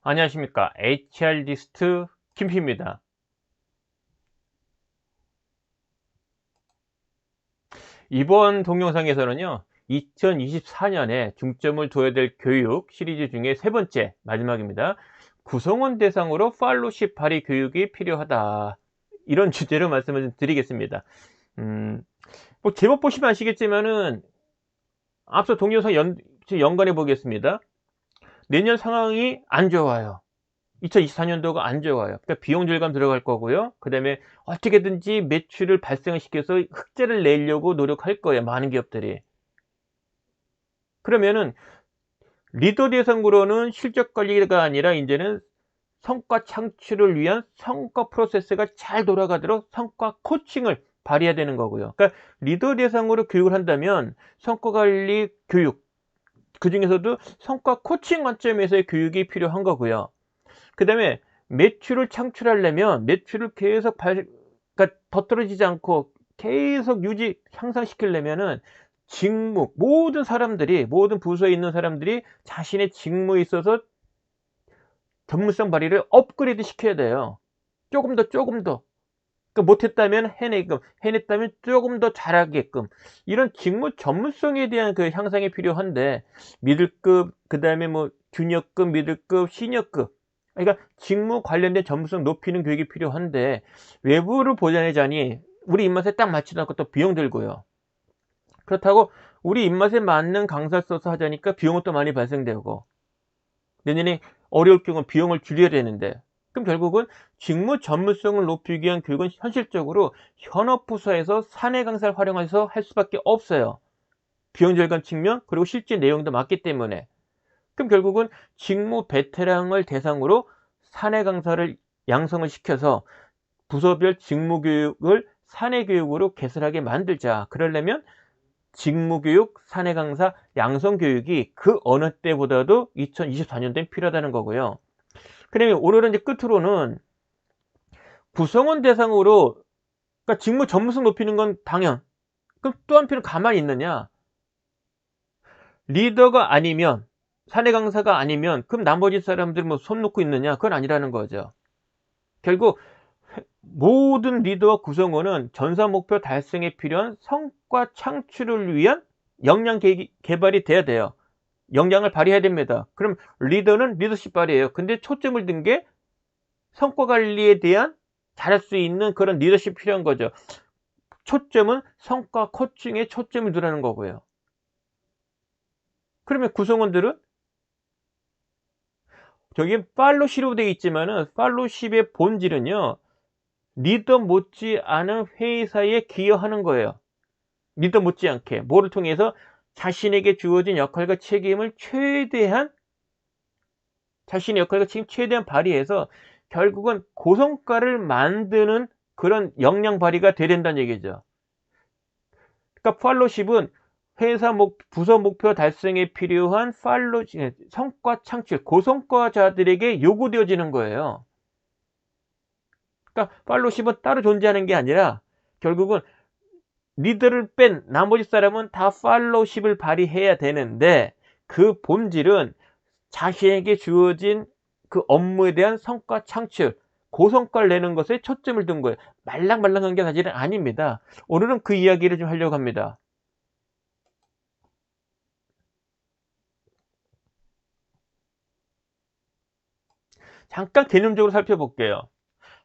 안녕하십니까. HR리스트 김피입니다. 이번 동영상에서는요, 2024년에 중점을 둬야 될 교육 시리즈 중에 세 번째, 마지막입니다. 구성원 대상으로 팔로십 발휘 교육이 필요하다. 이런 주제로 말씀을 좀 드리겠습니다. 음, 뭐 제목 보시면 아시겠지만은 앞서 동영상 연관해 보겠습니다. 내년 상황이 안 좋아요. 2024년도가 안 좋아요. 그러니까 비용 절감 들어갈 거고요. 그다음에 어떻게든지 매출을 발생시켜서 흑자를 내려고 노력할 거예요, 많은 기업들이. 그러면은 리더 대상으로는 실적 관리가 아니라 이제는 성과 창출을 위한 성과 프로세스가 잘 돌아가도록 성과 코칭을 발휘해야 되는 거고요. 그러니까 리더 대상으로 교육을 한다면 성과 관리 교육, 그중에서도 성과 코칭 관점에서의 교육이 필요한 거고요. 그다음에 매출을 창출하려면 매출을 계속 그러니까 더 떨어지지 않고 계속 향상시키려면은 직무, 모든 부서에 있는 사람들이 자신의 직무에 있어서 전문성 발휘를 업그레이드 시켜야 돼요. 조금 더. 그러니까 못했다면 해내게끔, 해냈다면 조금 더 잘하게끔. 이런 직무 전문성에 대한 그 향상이 필요한데, 미들급, 그 다음에 뭐, 주니어급, 미들급, 시니어급. 그러니까 직무 관련된 전문성 높이는 교육이 필요한데, 외부를 보자내자니, 우리 입맛에 딱 맞지도 않고 또 비용 들고요. 그렇다고 우리 입맛에 맞는 강사 써서 하자니까 비용은 또 많이 발생되고, 내년에 어려울 경우 비용을 줄여야 되는데, 그럼 결국은 직무 전문성을 높이기 위한 교육은 현실적으로 현업 부서에서 사내 강사를 활용해서 할 수밖에 없어요. 비용 절감 측면, 그리고 실제 내용도 맞기 때문에. 그럼 결국은 직무 베테랑을 대상으로 사내 강사를 양성을 시켜서 부서별 직무 교육을 사내 교육으로 개설하게 만들자. 그러려면 직무교육, 사내 강사, 양성 교육이 그 어느 때보다도 2024년도엔 필요하다는 거고요. 그다음에 오늘은 이제 끝으로는 구성원 대상으로, 그러니까 직무 전문성 높이는 건 당연. 그럼 또 한편은 가만히 있느냐? 리더가 아니면, 사내 강사가 아니면 그럼 나머지 사람들 뭐 손 놓고 있느냐? 그건 아니라는 거죠. 결국 모든 리더와 구성원은 전사 목표 달성에 필요한 성과 창출을 위한 역량 개발이 돼야 돼요. 역량을 발휘해야 됩니다. 그럼 리더는 리더십 발휘해요. 근데 초점을 둔 게 성과 관리에 대한 잘할 수 있는 그런 리더십이 필요한 거죠. 초점은 성과 코칭에 초점을 두라는 거고요. 그러면 구성원들은 저기 팔로십으로 되어 있지만은 팔로십의 본질은요, 리더 못지않은 회의사에 기여하는 거예요. 리더 못지않게 뭐를 통해서 자신에게 주어진 역할과 책임을 최대한 발휘해서 결국은 고성과를 만드는 그런 역량 발휘가 돼야 된다는 얘기죠. 그러니까 팔로십은 부서 목표 달성에 필요한 성과 창출, 고성과자들에게 요구되어지는 거예요. 그러니까 팔로십은 따로 존재하는 게 아니라 결국은 리더를 뺀 나머지 사람은 다 팔로십을 발휘해야 되는데, 그 본질은 자신에게 주어진 그 업무에 대한 성과 창출, 고성과를 내는 것에 초점을 둔 거예요. 말랑말랑한 게 사실은 아닙니다. 오늘은 그 이야기를 좀 하려고 합니다. 잠깐 개념적으로 살펴볼게요.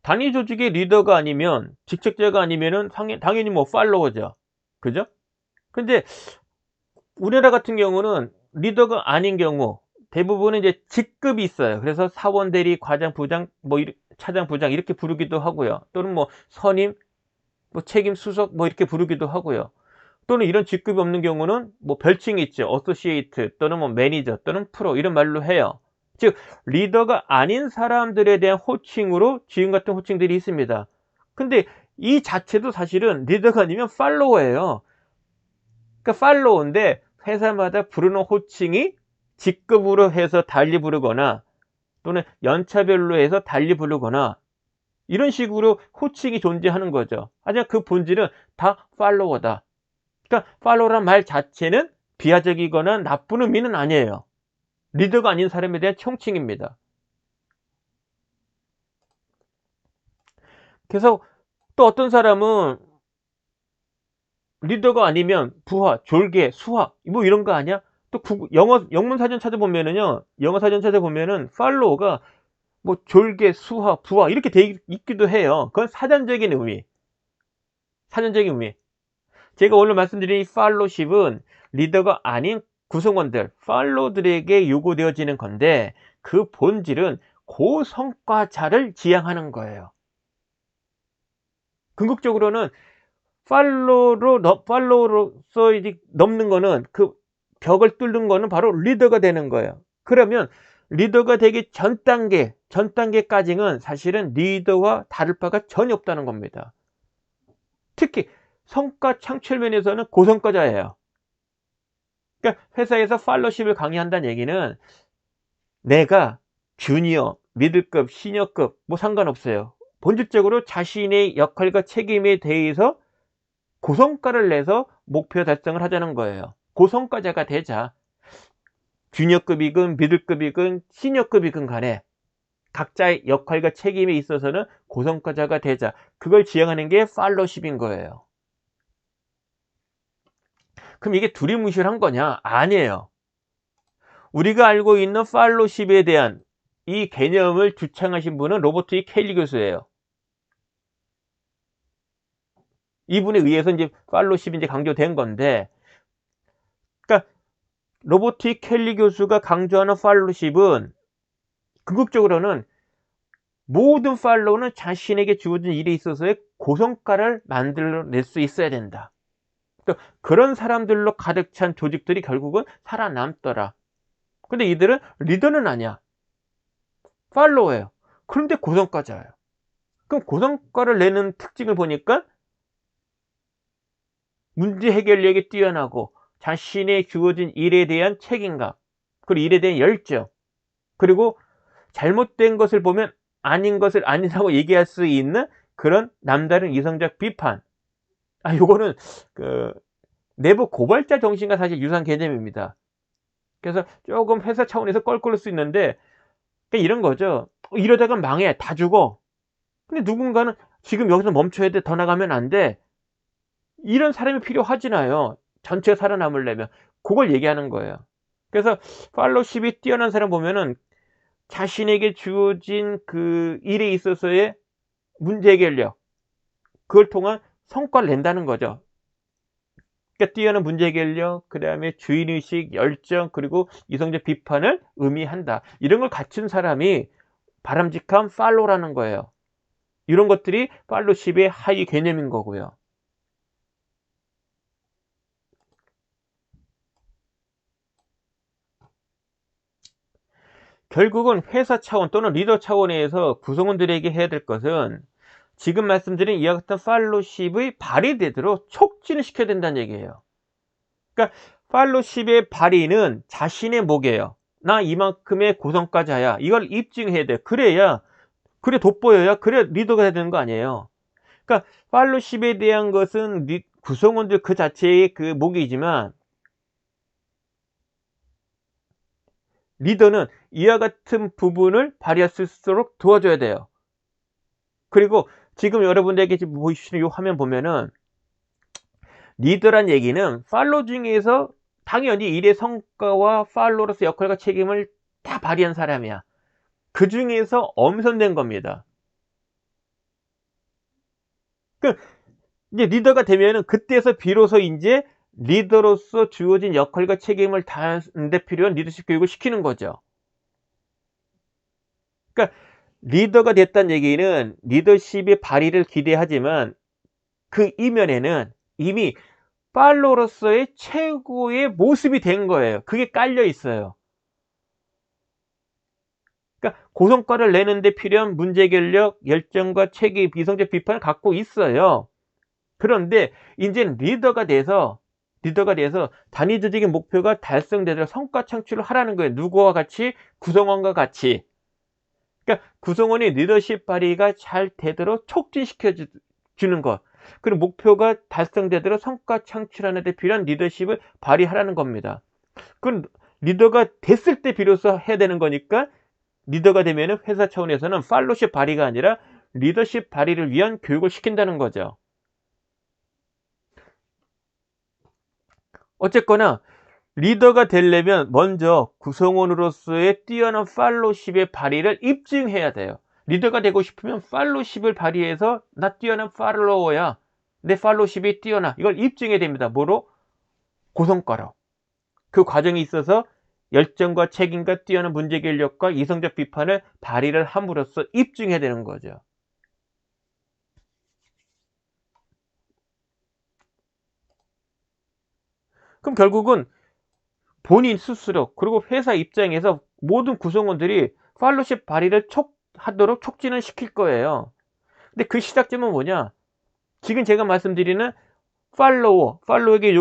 단위 조직의 리더가 아니면, 직책자가 아니면은 당연히 뭐 팔로워죠. 그죠? 근데 우리나라 같은 경우는 리더가 아닌 경우 대부분은 이제 직급이 있어요. 그래서 사원 대리, 과장, 부장, 차장, 부장 이렇게 부르기도 하고요. 또는 뭐 선임, 뭐 책임 수석 뭐 이렇게 부르기도 하고요. 또는 이런 직급이 없는 경우는 뭐 별칭이 있죠. 어소시에이트 또는 뭐 매니저 또는 프로 이런 말로 해요. 즉 리더가 아닌 사람들에 대한 호칭으로 지금 같은 호칭들이 있습니다. 근데 이 자체도 사실은 리더가 아니면 팔로워예요. 그러니까 팔로우인데 회사마다 부르는 호칭이 직급으로 해서 달리 부르거나 또는 연차별로 해서 달리 부르거나 이런 식으로 호칭이 존재하는 거죠. 하지만 그 본질은 다 팔로워다. 그러니까 팔로우란 말 자체는 비하적이거나 나쁜 의미는 아니에요. 리더가 아닌 사람에 대한 총칭입니다. 그래서 또 어떤 사람은 리더가 아니면 부하, 졸개, 수하 뭐 이런 거 아니야? 또 영어 영문 사전 찾아보면은요. 영어 사전 찾아보면은 팔로워가 뭐 졸개, 수하, 부하 이렇게 돼 있기도 해요. 그건 사전적인 의미. 사전적인 의미. 제가 오늘 말씀드린 이 팔로우십은 리더가 아닌 구성원들, 팔로들에게 요구되어지는 건데 그 본질은 고성과자를 지향하는 거예요. 궁극적으로는 팔로우로서 이제 넘는 거는 그 벽을 뚫는 거는 바로 리더가 되는 거예요. 그러면 리더가 되기 전 단계까지는 사실은 리더와 다를 바가 전혀 없다는 겁니다. 특히 성과 창출 면에서는 고성과자예요. 그러니까 회사에서 팔로우십을 강의한다는 얘기는 내가 주니어, 미들급, 시니어급 뭐 상관없어요. 본질적으로 자신의 역할과 책임에 대해서 고성과를 내서 목표 달성을 하자는 거예요. 고성과자가 되자. 주니어급이건 미들급이건 시니어급이건 간에 각자의 역할과 책임에 있어서는 고성과자가 되자. 그걸 지향하는 게 팔로우십인 거예요. 그럼 이게 두리뭉실한 거냐? 아니에요. 우리가 알고 있는 팔로우십에 대한 이 개념을 주창하신 분은 로버트 E. 켈리 교수예요. 이분에 의해서 이제 팔로우십이 이제 강조된 건데, 그러니까 로버트 E. 켈리 교수가 강조하는 팔로우십은 궁극적으로는 모든 팔로우는 자신에게 주어진 일에 있어서의 고성과를 만들어낼 수 있어야 된다. 그런 사람들로 가득 찬 조직들이 결국은 살아남더라. 근데 이들은 리더는 아니야. 팔로워예요. 그런데 고성과자예요. 그럼 고성과를 내는 특징을 보니까 문제 해결력이 뛰어나고 자신의 주어진 일에 대한 책임감, 그리고 일에 대한 열정, 그리고 잘못된 것을 보면 아닌 것을 아니라고 얘기할 수 있는 그런 남다른 이성적 비판. 요거는 그 내부 고발자 정신과 사실 유사한 개념입니다. 그래서 조금 회사 차원에서 껄끄러울 수 있는데 이런 거죠. 이러다가 망해. 다 죽어. 근데 누군가는 지금 여기서 멈춰야 돼. 더 나가면 안 돼. 이런 사람이 필요하지나요. 전체가 살아남으려면. 그걸 얘기하는 거예요. 그래서 팔로우십이 뛰어난 사람 보면은 자신에게 주어진 그 일에 있어서의 문제 해결력, 그걸 통한 성과를 낸다는 거죠. 그러니까 뛰어난 문제 해결력, 그 다음에 주인의식, 열정, 그리고 이성적 비판을 의미한다. 이런 걸 갖춘 사람이 바람직한 팔로우라는 거예요. 이런 것들이 팔로우십의 하위 개념인 거고요. 결국은 회사 차원 또는 리더 차원에서 구성원들에게 해야 될 것은 지금 말씀드린 이와 같은 팔로우십의 발휘되도록 촉진을 시켜야 된다는 얘기예요. 그러니까 팔로우십의 발휘는 자신의 목이에요. 나 이만큼의 고성과자야. 이걸 입증해야 돼. 그래 돋보여야 그래 리더가 해야 되는 거 아니에요. 그러니까 팔로우십에 대한 것은 구성원들 그 자체의 그 목이지만 리더는 이와 같은 부분을 발휘할 수 있도록 도와줘야 돼요. 그리고 지금 여러분들에게 지금 보이시는 이 화면 보면은 리더란 얘기는 팔로 중에서 당연히 일의 성과와 팔로로서 역할과 책임을 다 발휘한 사람이야. 그 중에서 엄선된 겁니다. 그 이제 리더가 되면은 그때서 비로소 이제 리더로서 주어진 역할과 책임을 다하는데 필요한 리더십 교육을 시키는 거죠. 그러니까 리더가 됐다는 얘기는 리더십의 발휘를 기대하지만 그 이면에는 이미 팔로로서의 최고의 모습이 된 거예요. 그게 깔려 있어요. 그러니까 고성과를 내는데 필요한 문제 해결력, 열정과 책임, 이성적 비판을 갖고 있어요. 그런데 이제는 리더가 돼서 단위적인 목표가 달성되도록 성과 창출을 하라는 거예요. 누구와 같이? 구성원과 같이. 그러니까 구성원이 리더십 발휘가 잘 되도록 촉진시켜 주는 것. 그리고 목표가 달성되도록 성과 창출하는 데 필요한 리더십을 발휘하라는 겁니다. 그건 리더가 됐을 때 비로소 해야 되는 거니까 리더가 되면은 회사 차원에서는 팔로우십 발휘가 아니라 리더십 발휘를 위한 교육을 시킨다는 거죠. 어쨌거나 리더가 되려면 먼저 구성원으로서의 뛰어난 팔로우십의 발휘를 입증해야 돼요. 리더가 되고 싶으면 팔로우십을 발휘해서 나 뛰어난 팔로워야, 내 팔로우십이 뛰어나, 이걸 입증해야 됩니다. 뭐로? 고성과로. 그 과정에 있어서 열정과 책임과 뛰어난 문제결력과 이성적 비판을 발휘를 함으로써 입증해야 되는 거죠. 그럼 결국은 본인 스스로 그리고 회사 입장에서 모든 구성원들이 팔로우십 발휘를 하도록 촉진을 시킬 거예요. 근데 그 시작점은 뭐냐? 지금 제가 말씀드리는 팔로워에게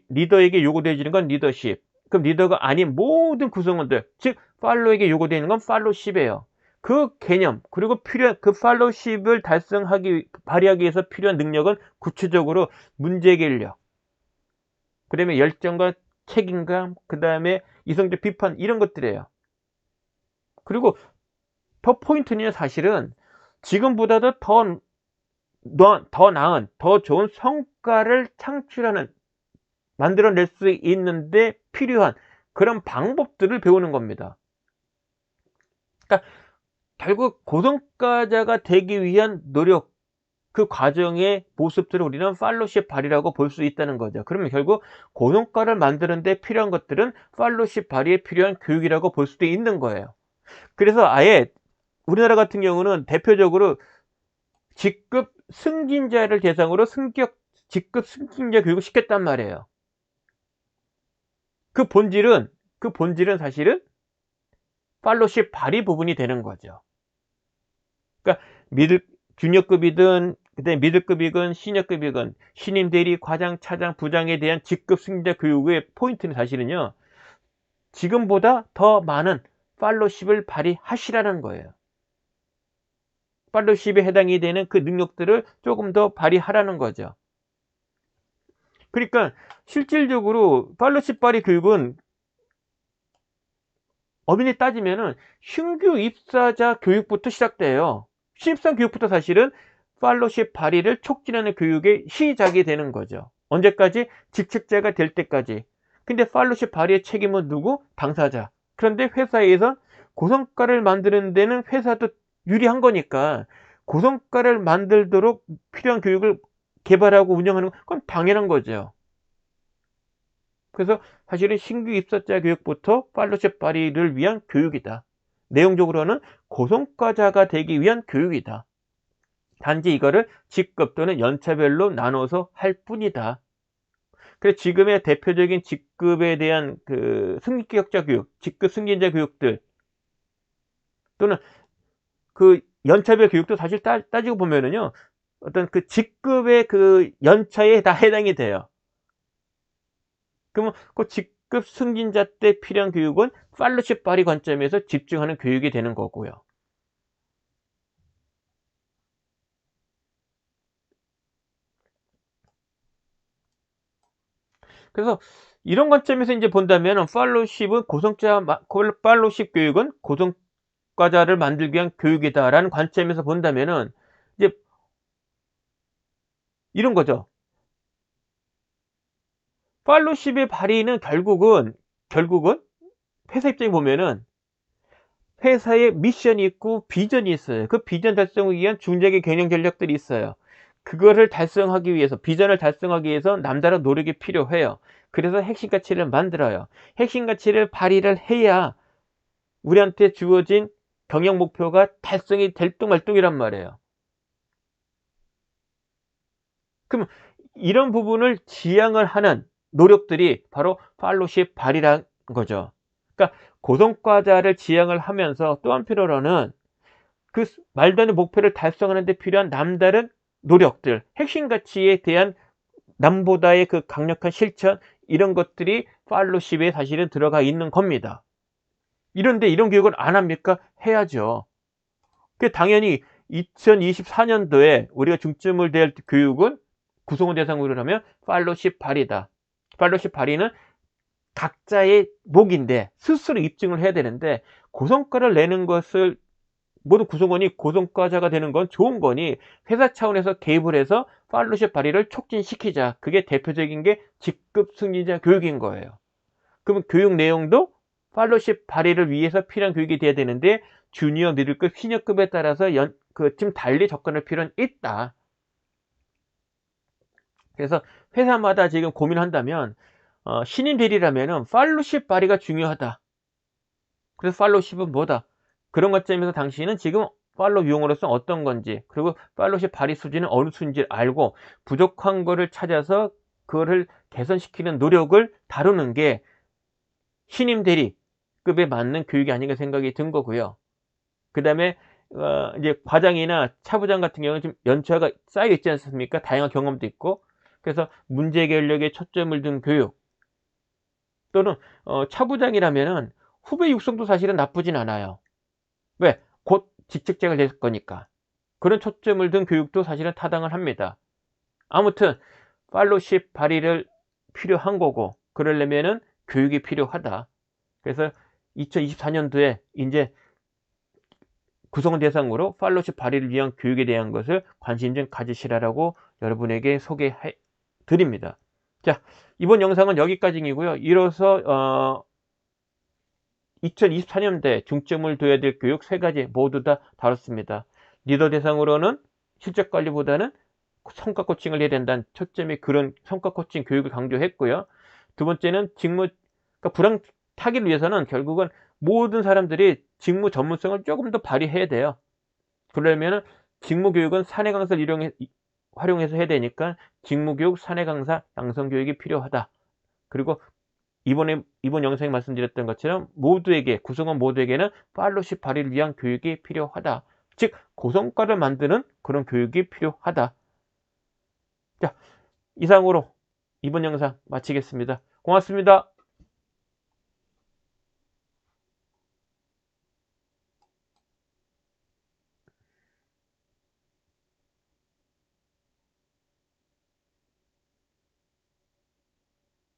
리더에게 요구되어지는 건 리더십. 그럼 리더가 아닌 모든 구성원들, 즉 팔로에게 요구되는 건 팔로우십이에요. 그 개념 그리고 그 팔로우십을 발휘하기 위해서 필요한 능력은 구체적으로 문제결력, 그다음에 열정과 책임감, 그 다음에 이성적 비판, 이런 것들이에요. 그리고 더 포인트는 사실은 지금보다도 더 나은, 더 좋은 성과를 만들어낼 수 있는데 필요한 그런 방법들을 배우는 겁니다. 그러니까 결국 고성과자가 되기 위한 노력, 그 과정의 모습들을 우리는 팔로우십 발휘라고 볼 수 있다는 거죠. 그러면 결국 고성과를 만드는 데 필요한 것들은 팔로우십 발휘에 필요한 교육이라고 볼 수도 있는 거예요. 그래서 아예 우리나라 같은 경우는 대표적으로 직급 승진자를 대상으로 직급 승진자 교육을 시켰단 말이에요. 그 본질은 사실은 팔로우십 발휘 부분이 되는 거죠. 그러니까 주니어급이든 그다음에 미들급이건 시니어급이건 신임 대리, 과장, 차장, 부장에 대한 직급 승진자 교육의 포인트는 사실은요, 지금보다 더 많은 팔로우십을 발휘하시라는 거예요. 팔로우십에 해당이 되는 그 능력들을 조금 더 발휘하라는 거죠. 그러니까 실질적으로 팔로우십 발휘 교육은 엄연히 따지면은 신규 입사자 교육부터 시작돼요. 신입사 교육부터 사실은 팔로우십 발휘를 촉진하는 교육의 시작이 되는 거죠. 언제까지? 직책자가 될 때까지. 근데 팔로우십 발휘의 책임은 누구? 당사자. 그런데 회사에서 고성과를 만드는 데는 회사도 유리한 거니까 고성과를 만들도록 필요한 교육을 개발하고 운영하는 건 당연한 거죠. 그래서 사실은 신규 입사자 교육부터 팔로우십 발휘를 위한 교육이다. 내용적으로는 고성과자가 되기 위한 교육이다. 단지 이거를 직급 또는 연차별로 나눠서 할 뿐이다. 그래서 지금의 대표적인 직급에 대한 그 승격자 교육, 직급 승진자 교육들 또는 그 연차별 교육도 사실 따지고 보면은요, 어떤 그 직급의 그 연차에 다 해당이 돼요. 그러면 그 직급 승진자 때 필요한 교육은 팔로우십 발휘 관점에서 집중하는 교육이 되는 거고요. 그래서 이런 관점에서 이제 본다면 팔로우십 교육은 고성과자를 만들기 위한 교육이다라는 관점에서 본다면은 이제 이런 거죠. 팔로우십의 발휘는 결국은 회사 입장에 보면은 회사에 미션이 있고 비전이 있어요. 그 비전 달성을 위한 중장기 경영 전략들이 있어요. 그거를 달성하기 위해서, 비전을 달성하기 위해서 남다른 노력이 필요해요. 그래서 핵심 가치를 만들어요. 핵심 가치를 발휘를 해야 우리한테 주어진 경영 목표가 달성이 될 뚱말뚱이란 말이에요. 그럼 이런 부분을 지향을 하는 노력들이 바로 팔로우십 발휘라는 거죠. 그러니까 고성과자를 지향을 하면서 또 한편으로는 그 말도 안 되는 목표를 달성하는 데 필요한 남다른 노력들, 핵심 가치에 대한 남보다의 그 강력한 실천, 이런 것들이 팔로우십에 사실은 들어가 있는 겁니다. 이런데 이런 교육을 안 합니까? 해야죠. 그 당연히 2024년도에 우리가 중점을 둬야 할 교육은 구성원 대상으로 하면 팔로우십 발휘다. 팔로우십 발휘는 각자의 목인데 스스로 입증을 해야 되는데 고성과를 내는 것을 모든 구성원이 고성과자가 되는 건 좋은 거니 회사 차원에서 개입을 해서 팔로우십 발휘를 촉진시키자. 그게 대표적인 게 직급 승진자 교육인 거예요. 그러면 교육 내용도 팔로우십 발휘를 위해서 필요한 교육이 돼야 되는데 주니어, 미들급, 시니어급에 따라서 좀 달리 접근할 필요는 있다. 그래서 회사마다 지금 고민한다면 신임 대리라면은 팔로우십 발휘가 중요하다. 그래서 팔로우십은 뭐다? 그런 관점에서 당신은 지금 팔로우 유형으로서 어떤 건지, 그리고 팔로우십 발휘 수준은 어느 수준인지 알고 부족한 거를 찾아서 그거를 개선시키는 노력을 다루는 게 신임 대리급에 맞는 교육이 아닌가 생각이 든 거고요. 그 다음에 이제 과장이나 차부장 같은 경우는 좀 연차가 쌓여 있지 않습니까? 다양한 경험도 있고. 그래서 문제 해결력에 초점을 둔 교육, 또는 차부장이라면은 후배 육성도 사실은 나쁘진 않아요. 왜? 곧 직책자가 될 거니까. 그런 초점을 둔 교육도 사실은 타당을 합니다. 아무튼 팔로우십 발휘를 필요한 거고, 그러려면은 교육이 필요하다. 그래서 2024년도에 이제 구성원 대상으로 팔로우십 발휘를 위한 교육에 대한 것을 관심 좀 가지시라고 여러분에게 소개해 드립니다. 자, 이번 영상은 여기까지이고요. 이로써 2024년도에 중점을 둬야 될 교육 3가지 모두 다 다뤘습니다. 리더 대상으로는 실적 관리보다는 성과 코칭을 해야 된다는 초점의 그런 성과 코칭 교육을 강조했고요. 두 번째는 직무, 그러니까 불황 타기를 위해서는 결국은 모든 사람들이 직무 전문성을 조금 더 발휘해야 돼요. 그러려면 직무 교육은 사내 강사를 활용해서 해야 되니까 직무 교육, 사내 강사, 양성 교육이 필요하다. 그리고 이번 영상에 말씀드렸던 것처럼 모두에게, 구성원 모두에게는 팔로우십 발휘를 위한 교육이 필요하다. 즉 고성과를 만드는 그런 교육이 필요하다. 자, 이상으로 이번 영상 마치겠습니다. 고맙습니다.